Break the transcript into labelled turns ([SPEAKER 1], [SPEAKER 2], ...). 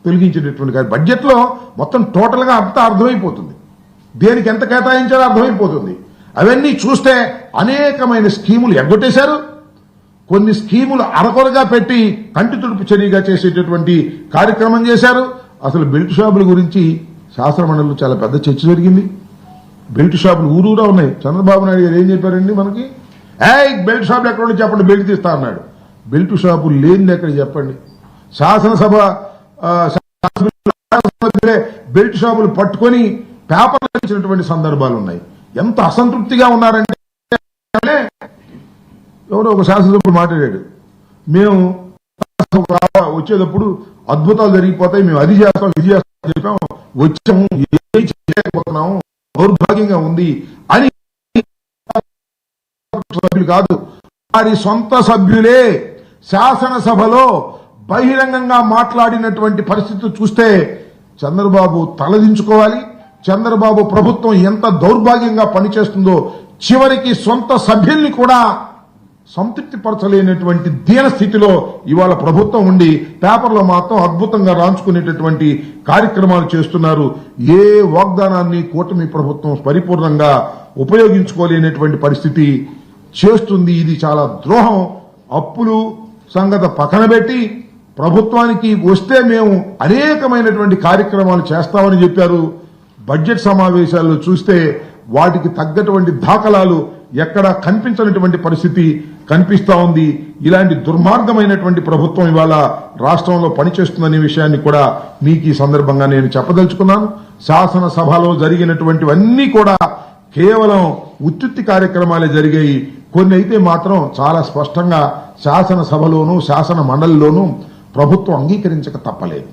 [SPEAKER 1] తొలగించేటటువంటి బడ్జెట్లో మొత్తం టోటల్గా అంతా అర్థమైపోతుంది, దేనికి ఎంత కేటాయించాలో అర్థమైపోతుంది. అవన్నీ చూస్తే అనేకమైన స్కీములు ఎగ్గొట్టేశారు, కొన్ని స్కీములు అరకొరగా పెట్టి కంటి తుడుపు చర్యగా చేసేటటువంటి కార్యక్రమం చేశారు. అసలు బెల్ట్ షాపుల గురించి శాసనమండలిలో చాలా పెద్ద చర్చ జరిగింది. బెల్ట్ షాపులు ఊరూరా ఉన్నాయి. చంద్రబాబు నాయుడు గారు ఏం చెప్పారండి మనకి, బెల్ట్ షాపులు ఎక్కడ ఉండి చెప్పండి, బెల్ట్ తీస్తా అన్నాడు. బెల్ట్ షాపులు లేనిది ఎక్కడ చెప్పండి. శాసనసభ బెల్ట్ షాపులు పట్టుకొని పేపర్లు ఇచ్చినటువంటి సందర్భాలు ఉన్నాయి. ఎంత అసంతృప్తిగా ఉన్నారంటే, ఎవరో ఒక శాసనసభ్యుడు మాట్లాడాడు, మేము వచ్చేటప్పుడు అద్భుతాలు జరిగిపోతాయి, మేము అది చేస్తాం ఇది చేస్తాం చెప్పాము, వచ్చాము ఏం చేయలేకపోతున్నాము, దౌర్భాగ్యంగా ఉంది అని సభ్యులు కాదు, వారి సొంత సభ్యులే శాసనసభలో బహిరంగంగా మాట్లాడినటువంటి పరిస్థితి చూస్తే చంద్రబాబు తలదించుకోవాలి. చంద్రబాబు ప్రభుత్వం ఎంత దౌర్భాగ్యంగా పనిచేస్తుందో, చివరికి సొంత సభ్యుల్ని కూడా సంతృప్తి పరచలేనటువంటి దీన స్థితిలో ఇవాళ ప్రభుత్వం ఉండి పేపర్లో మాత్రం అద్భుతంగా రాంచుకునేటటువంటి కార్యక్రమాలు చేస్తున్నారు. ఏ వాగ్దానాన్ని కూటమి ప్రభుత్వం పరిపూర్ణంగా ఉపయోగించుకోలేనటువంటి పరిస్థితి చేస్తుంది. ఇది చాలా ద్రోహం. అప్పులు సంగతి పక్కన పెట్టి ప్రభుత్వానికి వస్తే మేము అనేకమైనటువంటి కార్యక్రమాలు చేస్తామని చెప్పారు. బడ్జెట్ సమావేశాల్లో చూస్తే వాటికి తగ్గటువంటి దాఖలాలు ఎక్కడా కనిపించినటువంటి పరిస్థితి కనిపిస్తా ఉంది. ఇలాంటి దుర్మార్గమైనటువంటి ప్రభుత్వం ఇవాళ రాష్ట్రంలో పనిచేస్తుందనే విషయాన్ని కూడా మీకు ఈ సందర్భంగా నేను చెప్పదలుచుకున్నాను. శాసనసభలో జరిగినటువంటివన్నీ కూడా కేవలం ఉత్తుత్తి కార్యక్రమాలే జరిగాయి. కొన్ని అయితే మాత్రం చాలా స్పష్టంగా శాసనసభలోనూ శాసన మండలిలోనూ ప్రభుత్వం అంగీకరించక తప్పలేదు.